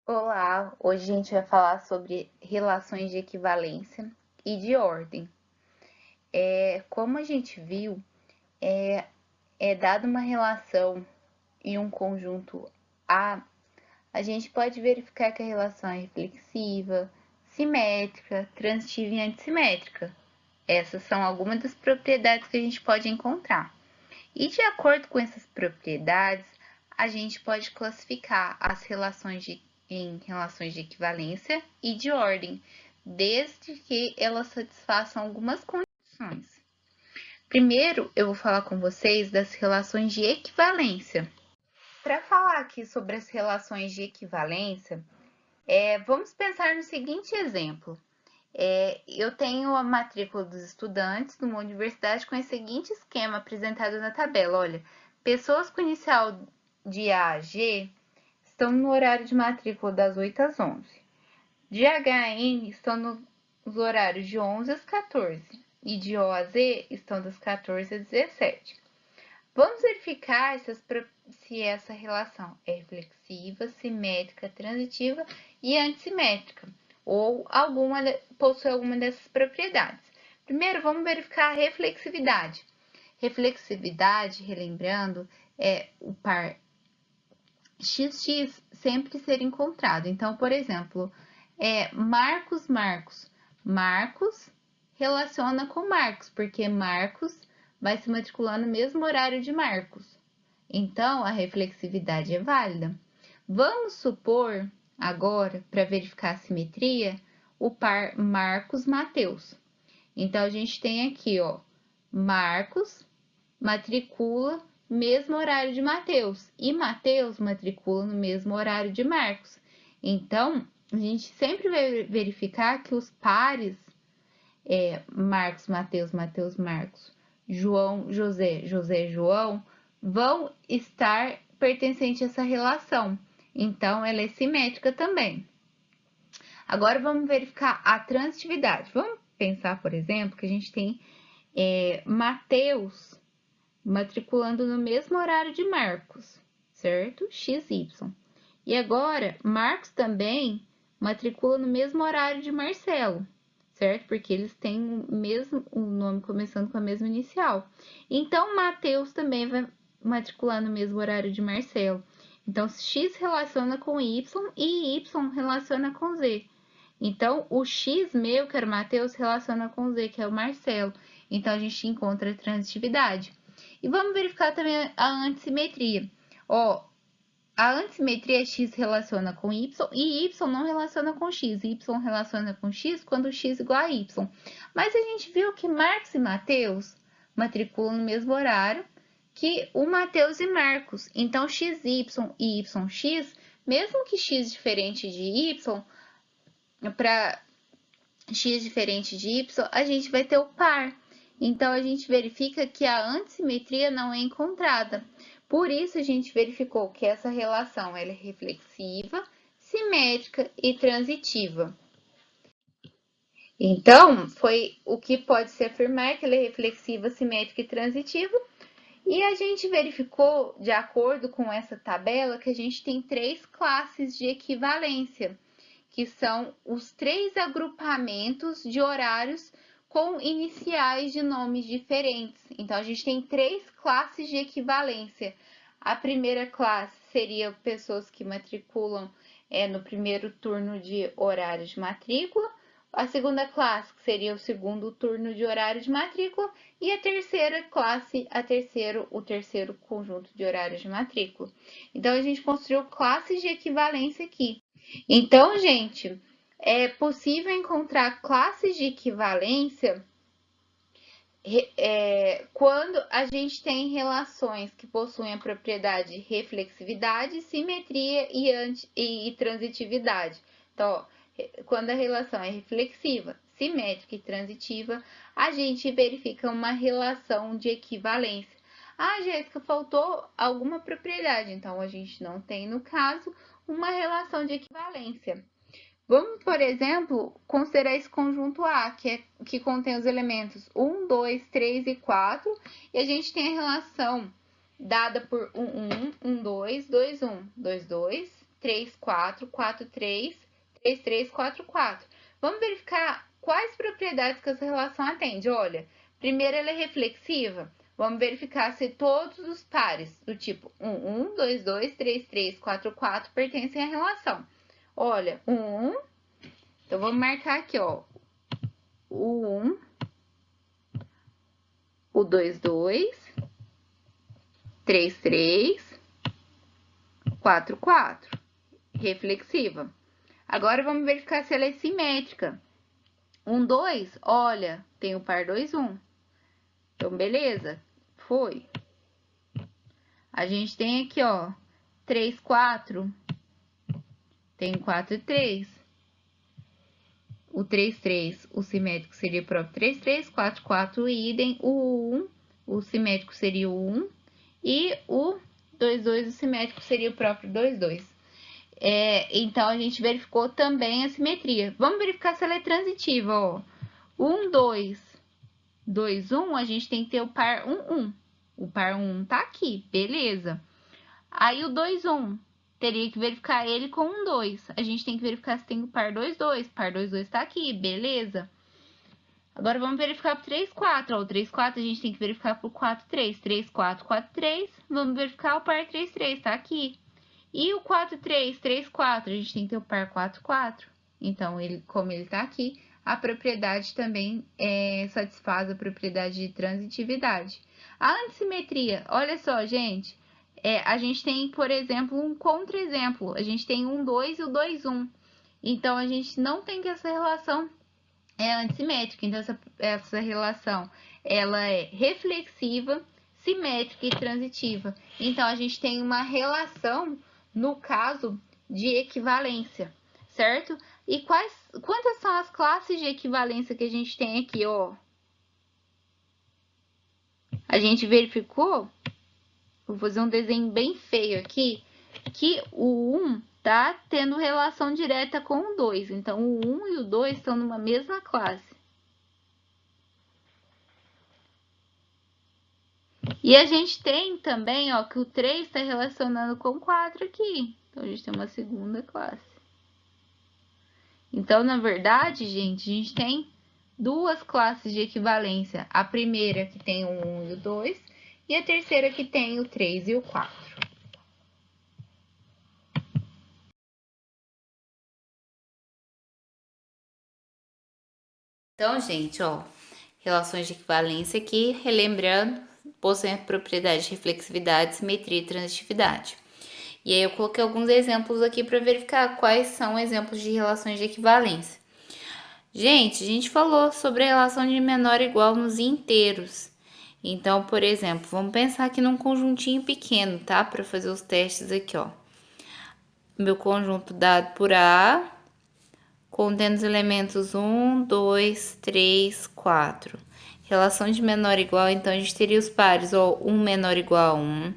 Olá, hoje a gente vai falar sobre relações de equivalência e de ordem. Como a gente viu, é dada uma relação e um conjunto a gente pode verificar que a relação é reflexiva, simétrica, transitiva e antissimétrica. Essas são algumas das propriedades que a gente pode encontrar. E de acordo com essas propriedades, a gente pode classificar as em relações de equivalência e de ordem, desde que elas satisfaçam algumas condições. Primeiro, eu vou falar com vocês das relações de equivalência. Para falar aqui sobre as relações de equivalência, vamos pensar no seguinte exemplo. Eu tenho a matrícula dos estudantes numa universidade com esse seguinte esquema apresentado na tabela. Olha, pessoas com inicial de A a G estão no horário de matrícula das 8 às 11. De H a N estão nos horários de 11 às 14. E de O a Z estão das 14 às 17. Vamos verificar se essa relação é reflexiva, simétrica, transitiva e antissimétrica, ou possui alguma dessas propriedades. Primeiro, vamos verificar a reflexividade. Reflexividade, relembrando, é o par XX sempre ser encontrado. Então, por exemplo, Marcos, Marcos. Marcos relaciona com Marcos, porque Marcos vai se matricular no mesmo horário de Marcos. Então, a reflexividade é válida. Vamos supor, agora, para verificar a simetria, o par Marcos-Mateus. Então, a gente tem aqui, ó, Marcos matricula mesmo horário de Mateus e Mateus matricula no mesmo horário de Marcos. Então, a gente sempre vai verificar que os pares Marcos, Mateus, Mateus, Marcos, João, José, José, João, vão estar pertencentes a essa relação. Então, ela é simétrica também. Agora, vamos verificar a transitividade. Vamos pensar, por exemplo, que a gente tem Mateus matriculando no mesmo horário de Marcos, certo? XY. E agora, Marcos também matricula no mesmo horário de Marcelo, certo? Porque eles têm o nome começando com a mesma inicial. Então, Mateus também vai matricular no mesmo horário de Marcelo. Então, X relaciona com Y e Y relaciona com Z. Então, o X meu, que era o Mateus, relaciona com o Z, que é o Marcelo. Então, a gente encontra a transitividade. E vamos verificar também a antissimetria. Ó, a antissimetria X relaciona com Y e Y não relaciona com X. Y relaciona com X quando X igual a Y. Mas a gente viu que Marcos e Mateus matriculam no mesmo horário que o Mateus e Marcos. Então, XY e YX, mesmo que X diferente de Y, para X diferente de Y, a gente vai ter o par. Então, a gente verifica que a antissimetria não é encontrada. Por isso, a gente verificou que essa relação ela é reflexiva, simétrica e transitiva. Então, foi o que pode se afirmar que ela é reflexiva, simétrica e transitiva. E a gente verificou, de acordo com essa tabela, que a gente tem três classes de equivalência, que são os três agrupamentos de horários com iniciais de nomes diferentes. Então, a gente tem três classes de equivalência. A primeira classe seria pessoas que matriculam no primeiro turno de horário de matrícula. A segunda classe, que seria o segundo turno de horário de matrícula. E a terceira classe, o terceiro conjunto de horários de matrícula. Então, a gente construiu classes de equivalência aqui. Então, gente, é possível encontrar classes de equivalência quando a gente tem relações que possuem a propriedade reflexividade, simetria e transitividade. Então, quando a relação é reflexiva, simétrica e transitiva, a gente verifica uma relação de equivalência. Ah, Jéssica, faltou alguma propriedade, então a gente não tem, no caso, uma relação de equivalência. Vamos, por exemplo, considerar esse conjunto A, que contém os elementos 1, 2, 3 e 4, e a gente tem a relação dada por 1, 1, 1, 2, 2, 1, 2, 2, 3, 4, 4, 3, 3, 3, 4, 4. Vamos verificar quais propriedades que essa relação atende. Olha, primeiro ela é reflexiva. Vamos verificar se todos os pares do tipo 1, 1, 2, 2, 3, 3, 4, 4 pertencem à relação. Olha, 1, 1. Então, vamos marcar aqui, ó. O 1, o 2, 2, 3, 3, 4, 4. Reflexiva. Agora, vamos verificar se ela é simétrica. 1, 2, olha, tem o par 2, 1. Então, beleza. Foi. A gente tem aqui, ó, 3, 4. Tem 4 e 3. O 3, 3, o simétrico seria o próprio 3, 3. 4, 4, idem. O 1, o simétrico seria o 1. E o 2, 2, o simétrico seria o próprio 2, 2. Então, a gente verificou também a simetria. Vamos verificar se ela é transitiva, ó. 1, 2, 2, 1, a gente tem que ter o par 1, 1. O par 1 tá aqui, beleza. Aí, o 2, 1, teria que verificar ele com 1, 2. A gente tem que verificar se tem o par 2, 2. Par 2, 2 tá aqui, beleza. Agora, vamos verificar pro 3, 4. Ó, o 3, 4, a gente tem que verificar pro 4, 3. 3, 4, 4, 3. Vamos verificar o par 3, 3, tá aqui. E o 4, 3, 3, 4, a gente tem que ter o par 4, 4. Então, como ele tá aqui, a propriedade também satisfaz a propriedade de transitividade. A antissimetria, olha só, gente. A gente tem, por exemplo, um contra-exemplo. A gente tem 1, 2 e o 2, 1. Então, a gente não tem que essa relação é antissimétrica. Então, essa relação, ela é reflexiva, simétrica e transitiva. Então, a gente tem uma relação no caso de equivalência, certo? E quantas são as classes de equivalência que a gente tem aqui, ó? A gente verificou, vou fazer um desenho bem feio aqui, que o 1 tá tendo relação direta com o 2. Então, o 1 e o 2 estão numa mesma classe. E a gente tem também, ó, que o 3 está relacionando com o 4 aqui. Então, a gente tem uma segunda classe. Então, na verdade, gente, a gente tem duas classes de equivalência. A primeira que tem o 1 e o 2, e a terceira que tem o 3 e o 4. Então, gente, ó, relações de equivalência aqui, relembrando, possuem a propriedade de reflexividade, simetria e transitividade. E aí eu coloquei alguns exemplos aqui para verificar quais são exemplos de relações de equivalência. Gente, a gente falou sobre a relação de menor e igual nos inteiros. Então, por exemplo, vamos pensar aqui num conjuntinho pequeno, tá? Para fazer os testes aqui, ó. Meu conjunto dado por A, contendo os elementos 1, 2, 3, 4. Relação de menor e igual, então a gente teria os pares, ó, 1 menor igual a 1,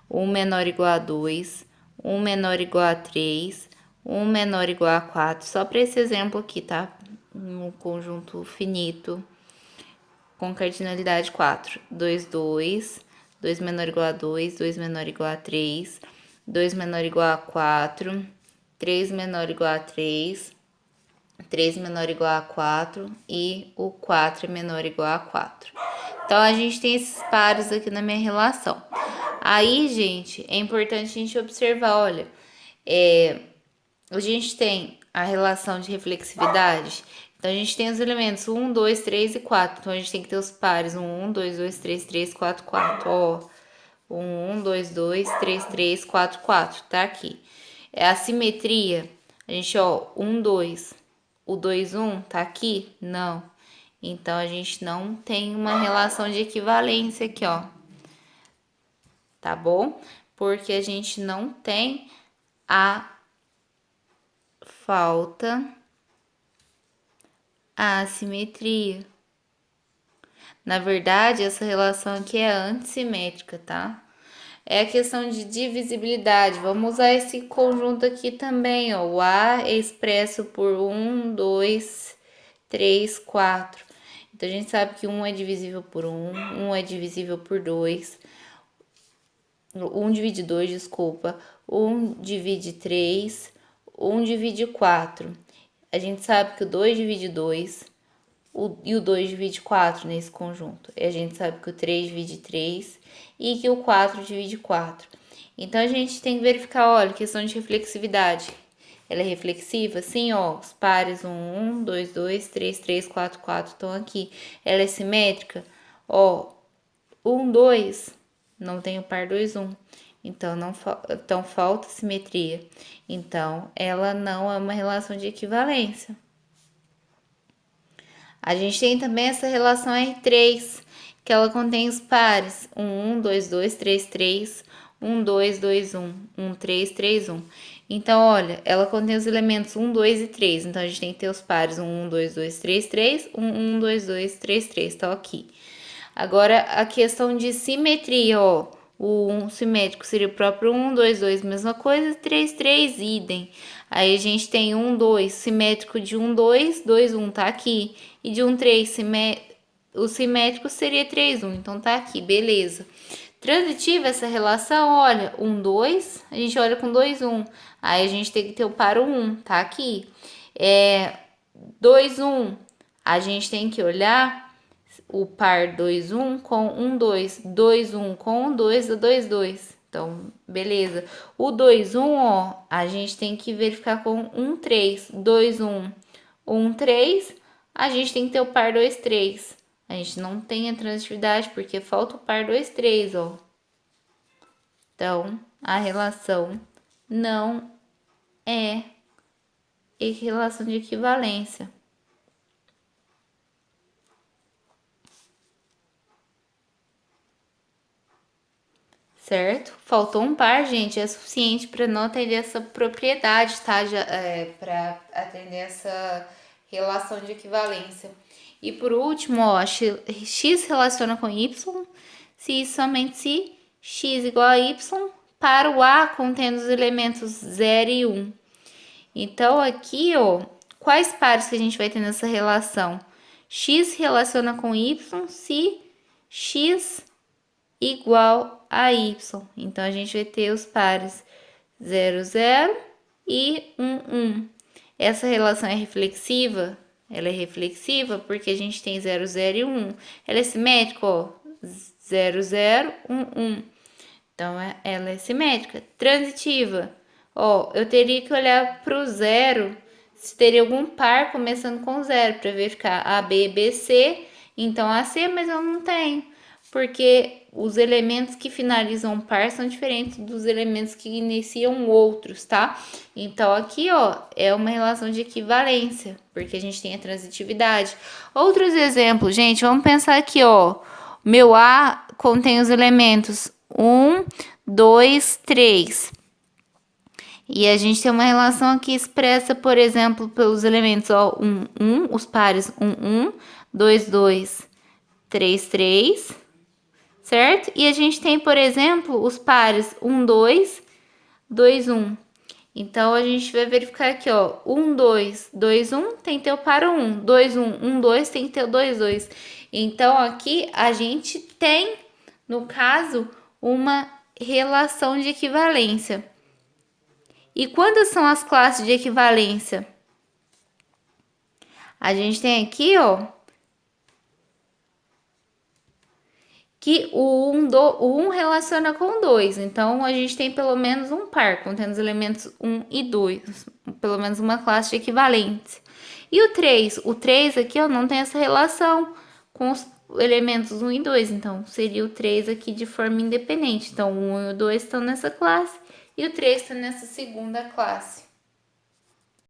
1 menor igual a 2, 1 menor igual a 3, 1 menor igual a 4. Só para esse exemplo aqui, tá? Um conjunto finito com cardinalidade 4. 2, 2, 2 menor igual a 2, 2 menor igual a 3, 2 menor igual a 4, 3 menor igual a 3, 3 menor igual a 4 e o 4 é menor igual a 4. Então, a gente tem esses pares aqui na minha relação. Aí, gente, é importante a gente observar, olha, a gente tem a relação de reflexividade. Então, a gente tem os elementos 1, 2, 3 e 4. Então, a gente tem que ter os pares 1, 2, 2, 3, 3, 4, 4. Ó, 1, 2, 2, 3, 3, 4, 4. Tá aqui. É a simetria. A gente, ó, 1, 2. O 2, 1 tá aqui? Não. Então, a gente não tem uma relação de equivalência aqui, ó. Tá bom? Porque a gente não tem a falta a assimetria. Na verdade, essa relação aqui é antissimétrica, tá? É a questão de divisibilidade. Vamos usar esse conjunto aqui também, ó. O A é expresso por 1, 2, 3, 4. Então, a gente sabe que 1 é divisível por 1, 1 é divisível por 2. 1 divide 2, desculpa. 1 divide 3, 1 divide 4. A gente sabe que o 2 divide 2 e o 2 divide 4 nesse conjunto. E a gente sabe que o 3 divide 3 e que o 4 divide 4. Então, a gente tem que verificar, olha, questão de reflexividade. Ela é reflexiva? Sim, ó, os pares 1, 2, 2, 3, 3, 4, 4 estão aqui. Ela é simétrica? Ó, 1, 2, não tem o par 2, 1. Então, falta simetria. Então, ela não é uma relação de equivalência. A gente tem também essa relação R3, que ela contém os pares 1, 2, 2, 3, 3, 1, 2, 2, 1, 1, 3, 3, 1. Então, olha, ela contém os elementos 1, 2 e 3. Então, a gente tem que ter os pares 1, 2, 2, 3, 3, 1, 1, 2, 2, 3, 3. Tá aqui. Agora, a questão de simetria, ó. O 1 simétrico seria o próprio 1, 2, 2, mesma coisa, 3, 3, idem. Aí a gente tem 1, 2, simétrico de 1, 2, 2, 1, tá aqui. E de 1, 3, o simétrico seria 3, 1, então tá aqui, beleza. Transitiva essa relação, olha, 1, 2, a gente olha com 2, 1. Aí a gente tem que ter o par 1, tá aqui. 2, 1, a gente tem que olhar o par 2, 1 com 1, 2. 2, 1 com 1, 2 dá 2, 2. Então, beleza. O 2, 1, ó, a gente tem que verificar com 1, 3. 2, 1, 1, 3. A gente tem que ter o par 2, 3. A gente não tem a transitividade porque falta o par 2, 3, ó. Então, a relação não é relação de equivalência. Certo? Faltou um par, gente, é suficiente para não atender essa propriedade, tá? Para atender essa relação de equivalência. E por último, ó, x relaciona com y, se e somente se x igual a y, para o A contendo os elementos 0 e 1. Então, aqui, ó, quais pares que a gente vai ter nessa relação? X relaciona com y se x igual a y. Então, a gente vai ter os pares 0, 0 e 1, 1. Essa relação é reflexiva? Ela é reflexiva porque a gente tem 0, 0 e 1. Ela é simétrica, ó, 0, 0, 1, 1. Então, ela é simétrica. Transitiva, ó, eu teria que olhar para o 0, se teria algum par começando com 0, para verificar A, B, B, C. Então, A, C, mas eu não tenho, porque os elementos que finalizam par são diferentes dos elementos que iniciam outros, tá? Então, aqui, ó, é uma relação de equivalência, porque a gente tem a transitividade. Outros exemplos, gente, vamos pensar aqui, ó. Meu A contém os elementos 1, 2, 3. E a gente tem uma relação aqui expressa, por exemplo, pelos elementos, ó, 1, 1, os pares 1, 1, 2, 2, 3, 3. Certo? E a gente tem, por exemplo, os pares 1, 2, 2, 1. Então, a gente vai verificar aqui, ó, 1, 2, 2, 1 tem que ter o par 1, 2, 1, 1, 2 tem que ter o 2, 2. Então, aqui a gente tem, no caso, uma relação de equivalência. E quantas são as classes de equivalência? A gente tem aqui, ó, que o 1 relaciona com 2. Então, a gente tem pelo menos um par, contendo os elementos 1 e 2. Pelo menos uma classe de equivalência. E o 3? O 3 aqui, ó, não tem essa relação com os elementos 1 e 2. Então, seria o 3 aqui de forma independente. Então, o 1 e o 2 estão nessa classe e o 3 está nessa segunda classe.